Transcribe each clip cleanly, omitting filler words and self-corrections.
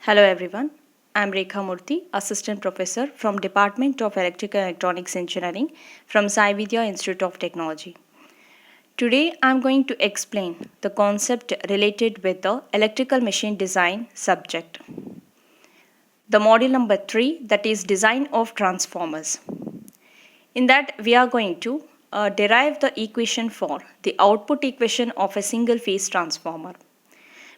Hello everyone, I am Rekha Murthy, Assistant Professor from Department of Electrical and Electronics Engineering from Sai Vidya Institute of Technology. Today I am going to explain the concept related with the electrical machine design subject. The module number 3, that is design of transformers. In that we are going to derive the equation for the output equation of a single phase transformer.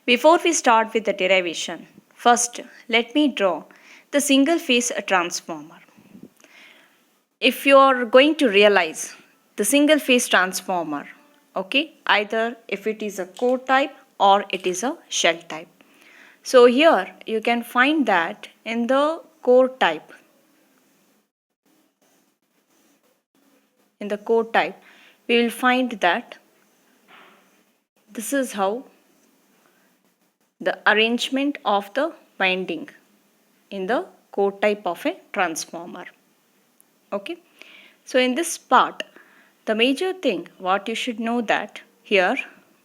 Before we start with the derivation, first let me draw the single phase transformer. If you are going to realize the single phase transformer, okay, either if it is a core type or it is a shell type. So here you can find that in the core type, we will find that this is how the arrangement of the winding in the core type of a transformer. Okay, so in this part, the major thing what you should know that here,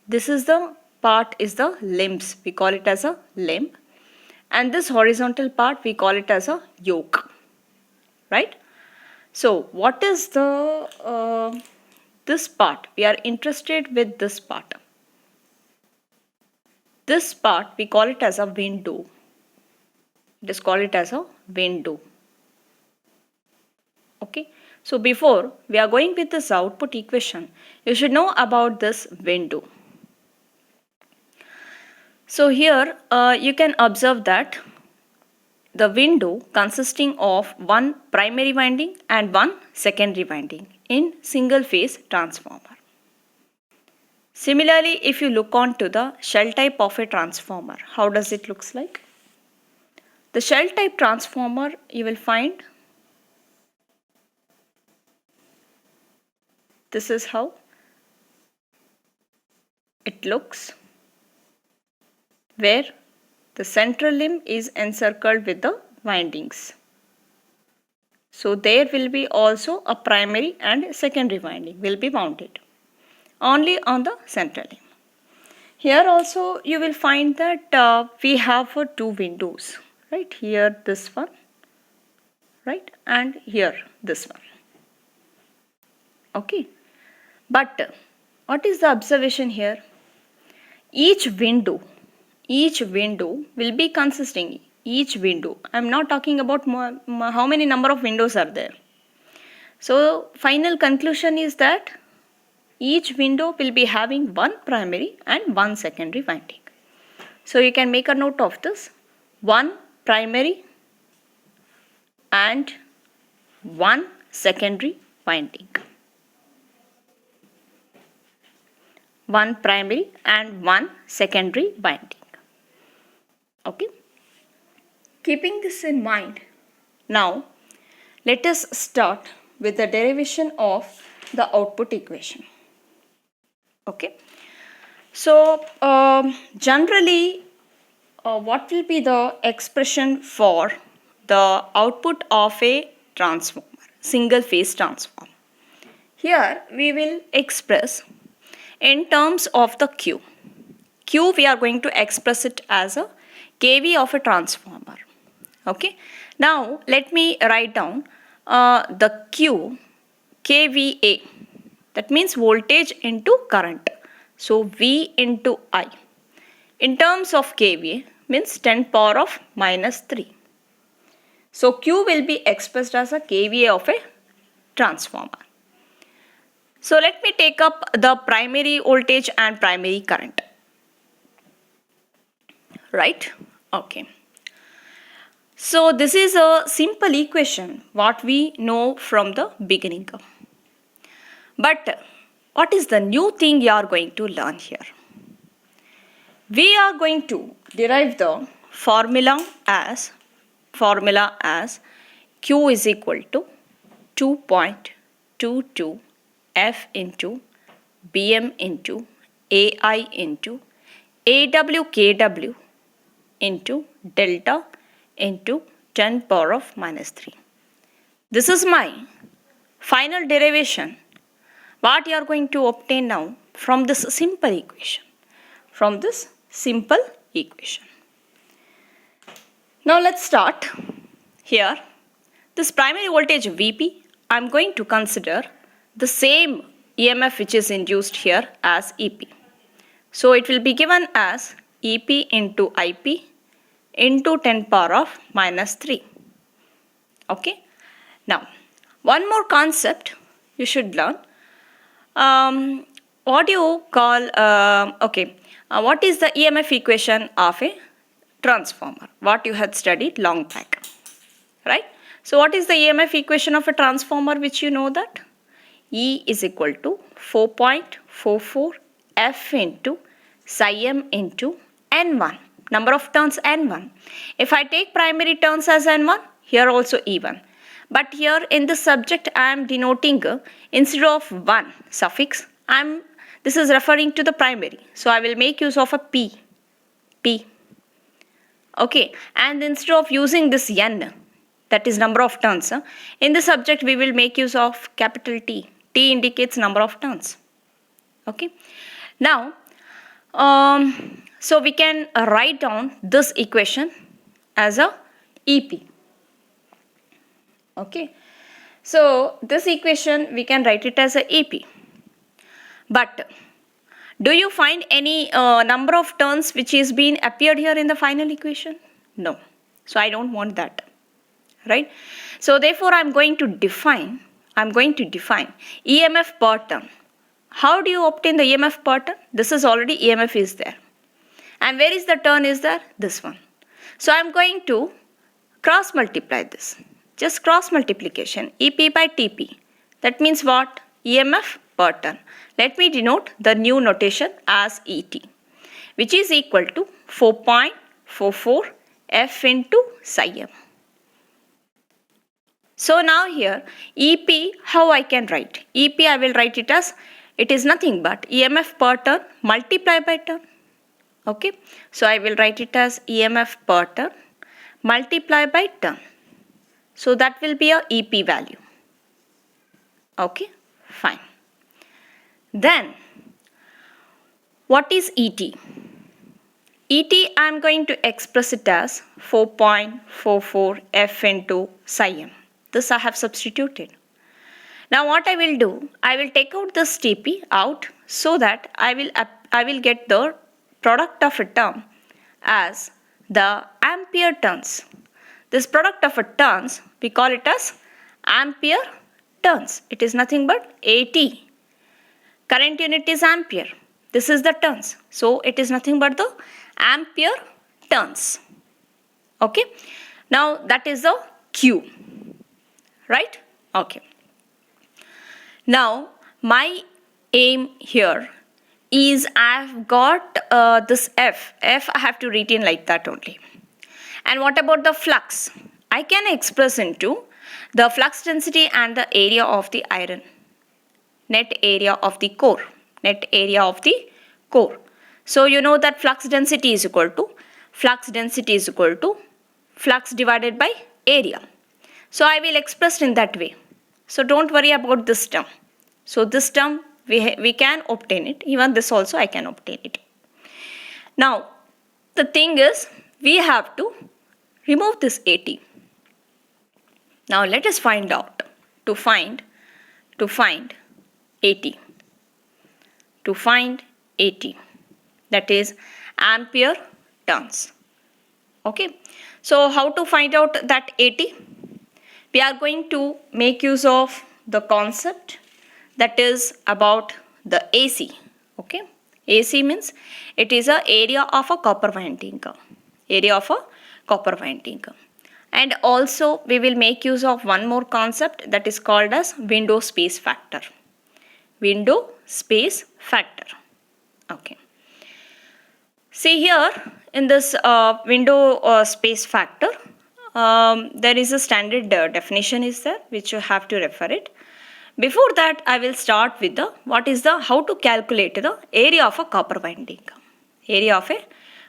this is the part is the limbs, we call it as a limb, and this horizontal part we call it as a yoke, right? So what is the this part? We are interested with this part. This part we call it as a window. Just call it as a window. Okay, so before we are going with this output equation, you should know about this window. So here you can observe that the window consisting of one primary winding and one secondary winding in single phase transformer. Similarly, if you look on to the shell type of a transformer, how does it looks like? The shell type transformer, you will find this is how it looks, where the central limb is encircled with the windings. So there will be also a primary and secondary winding will be mounted only on the central limb. Here also you will find that we have two windows, right? Here this one, right? And here this one. Okay. But what is the observation here? Each window will be consisting, I am not talking about how many number of windows are there. So final conclusion is that each window will be having one primary and one secondary winding. So you can make a note of this, one primary and one secondary winding. One primary and one secondary winding. Okay. Keeping this in mind, now let us start with the derivation of the output equation. Okay. So generally what will be the expression for the output of a transformer, single phase transformer? Here we will express in terms of the Q. Q we are going to express it as a kV of a transformer. Okay. Now let me write down the Q, kVA. That means voltage into current. So V into I. In terms of kVA means 10 power of minus 3. So Q will be expressed as a kVA of a transformer. So let me take up the primary voltage and primary current. Right? Okay. So this is a simple equation what we know from the beginning. But what is the new thing you are going to learn here? We are going to derive the formula as Q is equal to 2.22 F into Bm into AI into AWKW into delta into 10 power of minus 3. This is my final derivation. What you are going to obtain now from this simple equation. Now let's start. Here, this primary voltage VP, I am going to consider the same EMF which is induced here as EP. So it will be given as EP into IP into 10 power of minus 3. Okay. Now, one more concept you should learn. What do you call, what is the EMF equation of a transformer? What you had studied long back, right? So what is the EMF equation of a transformer, which you know that? E is equal to 4.44 F into psi m into N1, number of turns N1. If I take primary turns as N1, here also E1. But here in this subject I am denoting instead of 1 suffix, this is referring to the primary. So I will make use of a P. Okay, and instead of using this N, that is number of turns, in this subject we will make use of capital T. T indicates number of turns. Okay, now so we can write down this equation as a EP. Okay, so this equation we can write it as a EP. But do you find any number of turns which is being appeared here in the final equation? No. So I don't want that. Right? So therefore I am going to define EMF per turn. How do you obtain the EMF per turn? This is already EMF is there. And where is the turn is there? This one. So I am going to cross multiply this. Just cross multiplication. EP by TP. That means what? EMF per turn. Let me denote the new notation as ET, which is equal to 4.44 F into psi m. So now here EP, how I can write? EP I will write it as, it is nothing but EMF per turn multiplied by turn. Okay, so I will write it as EMF per turn multiplied by turn. So that will be a EP value. Okay, fine. Then, what is ET? ET I am going to express it as 4.44 F into psi m. This I have substituted. Now what I will do, I will take out this TP out so that I will get the product of a term as the ampere turns. This product of a turns, we call it as ampere turns. It is nothing but AT. Current unit is ampere. This is the turns. So it is nothing but the ampere turns. Okay. Now that is the Q. Right? Okay. Now my aim here is I have got this F. F I have to retain like that only. And what about the flux? I can express into the flux density and the area of the iron. Net area of the core. Net area of the core. So you know that flux density is equal to flux divided by area. So I will express in that way. So don't worry about this term. So this term we can obtain it. Even this also I can obtain it. Now the thing is we have to remove this AT. Now let us find out to find AT. To find AT, that is ampere turns. Okay. So how to find out that AT? We are going to make use of the concept that is about the AC. Okay. AC means it is a area of a copper winding. Area of a copper winding. And also we will make use of one more concept that is called as window space factor. Window space factor. Okay. See here in this window space factor, there is a standard definition is there which you have to refer it. Before that I will start with how to calculate the area of a copper winding. Area of a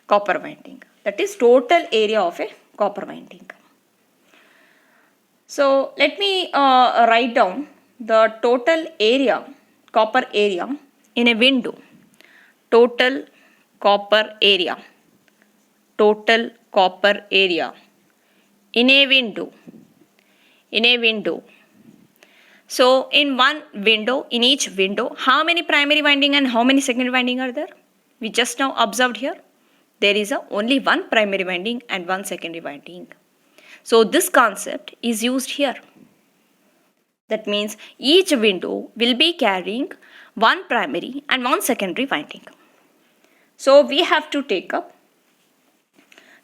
copper winding. That is total area of a copper winding. So let me write down the total area, copper area in a window. Total copper area in a window. So in one window, in each window, how many primary winding and how many secondary winding are there? We just now observed here. There is only one primary winding and one secondary winding. So this concept is used here. That means each window will be carrying one primary and one secondary winding. So we have to take up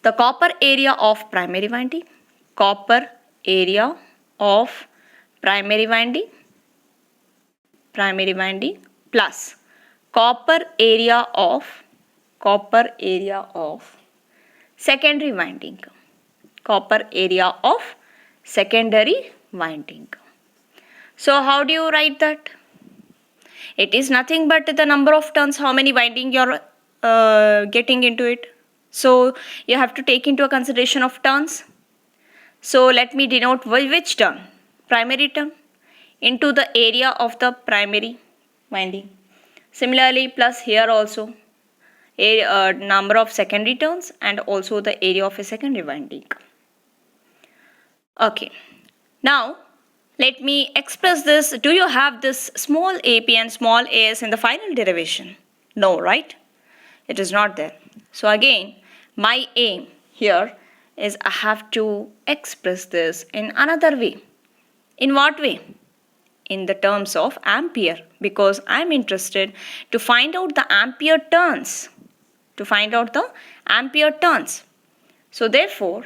the copper area of primary winding, copper area of primary winding plus copper area of secondary winding, So how do you write that? It is nothing but the number of turns, how many winding you are getting into it. So you have to take into a consideration of turns. So let me denote which turn? Primary turn into the area of the primary winding. Similarly, plus here also a number of secondary turns and also the area of a secondary winding. Okay. Now let me express this. Do you have this small ap and small as in the final derivation? No, right? It is not there. So again, my aim here is I have to express this in another way. In what way? In the terms of ampere, because I am interested to find out the ampere turns. So therefore,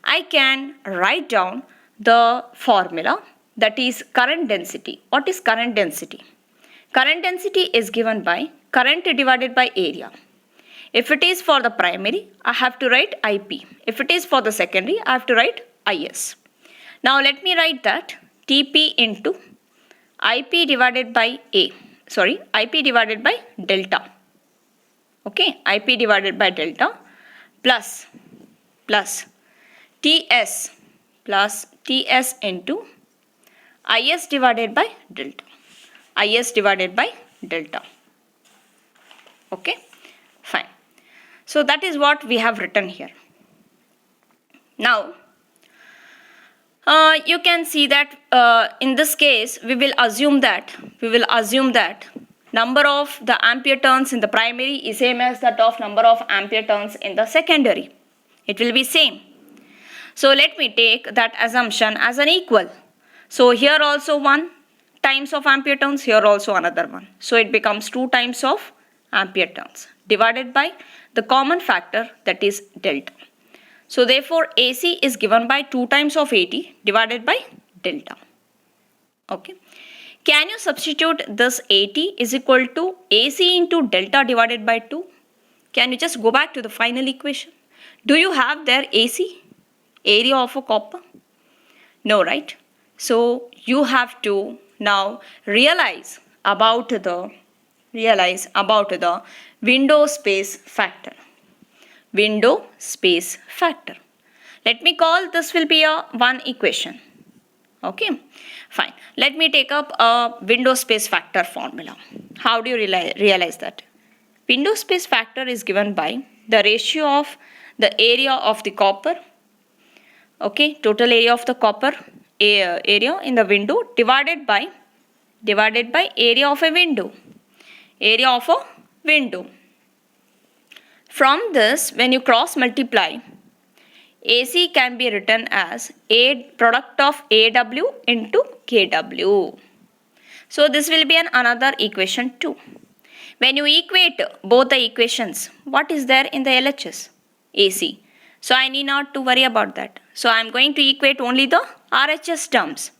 I can write down the formula, that is current density. What is current density? Current density is given by current divided by area. If it is for the primary, I have to write IP. If it is for the secondary, I have to write IS. Now let me write that TP into IP divided by IP divided by delta. Okay, IP divided by delta plus TS into IS divided by delta. Okay, fine. So that is what we have written here. Now you can see that in this case we will assume that number of the ampere turns in the primary is same as that of number of ampere turns in the secondary. It will be same. So let me take that assumption as an equal. So here also 1 times of ampere turns, here also another one. So it becomes 2 times of ampere turns divided by the common factor, that is delta. So therefore AC is given by 2 times of AT divided by delta. Okay. Can you substitute this AT is equal to AC into delta divided by 2? Can you just go back to the final equation? Do you have there AC? Area of a copper? No, right? So you have to now realize about the window space factor. Let me call this will be a one equation. Okay, fine. Let me take up a window space factor formula. How do you realize that? Window space factor is given by the ratio of the area of the copper. Okay, total area of the copper area in the window divided by area of a window. From this, when you cross multiply, AC can be written as a product of AW into KW. So this will be another equation 2. When you equate both the equations, what is there in the LHS? AC. So I need not to worry about that. So I am going to equate only the RHS terms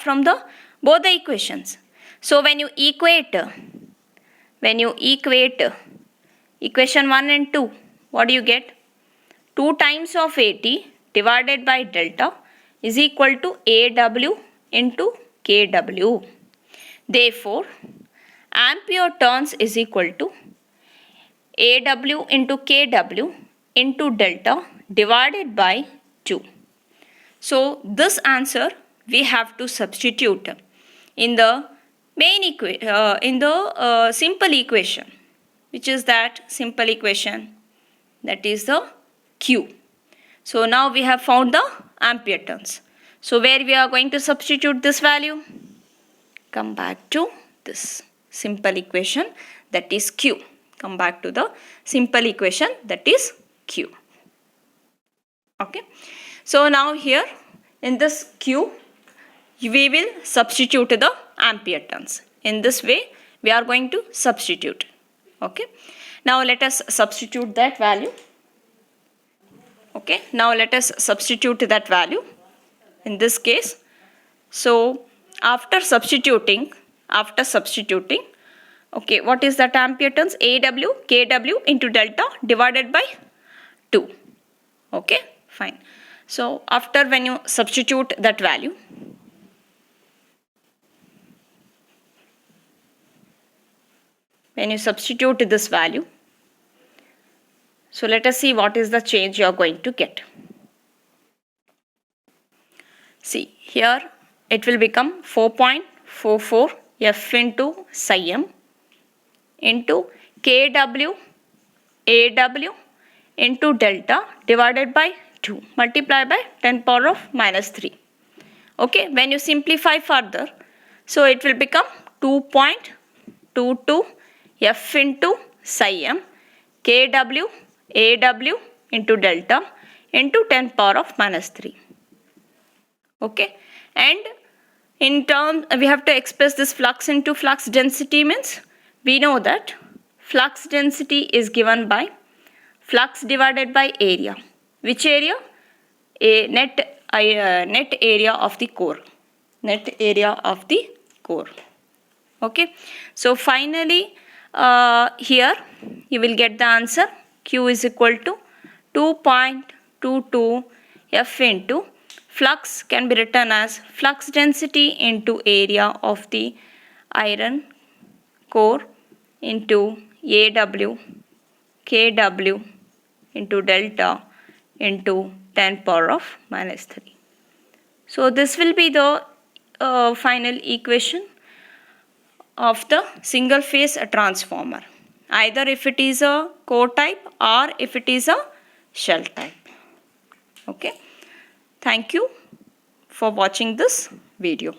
from both the equations. So when you equate equation 1 and 2, what do you get? 2 times of AT divided by delta is equal to AW into KW. Therefore, ampere turns is equal to AW into KW into delta divided by 2. So this answer we have to substitute in the simple equation, which is that simple equation, that is the Q. So now we have found the ampere turns. So where we are going to substitute this value? Come back to this simple equation, that is Q. Come back to the simple equation, that is Q. Okay. So now here in this Q, we will substitute the ampere turns. In this way, we are going to substitute. Okay. Now let us substitute that value. Okay. Now let us substitute that value in this case. So after substituting, okay, what is that ampere turns? AW, KW into delta divided by 2. Okay, fine. So after when you substitute that value, this value, so let us see what is the change you are going to get. See here it will become 4.44 F into psi m into KW AW into delta divided by 2 multiplied by 10 power of minus 3. Okay, when you simplify further, so it will become 2.22 F into psi m KW AW into delta into 10 power of minus 3. Okay, and in terms we have to express this flux into flux density, means we know that flux density is given by flux divided by area. Which area? Net area of the core. Net area of the core. Okay. So finally here you will get the answer. Q is equal to 2.22 F into flux can be written as flux density into area of the iron core into AW KW into delta into 10 power of minus 3. So this will be the final equation of the single phase transformer, either if it is a core type or if it is a shell type. Okay. Thank you for watching this video.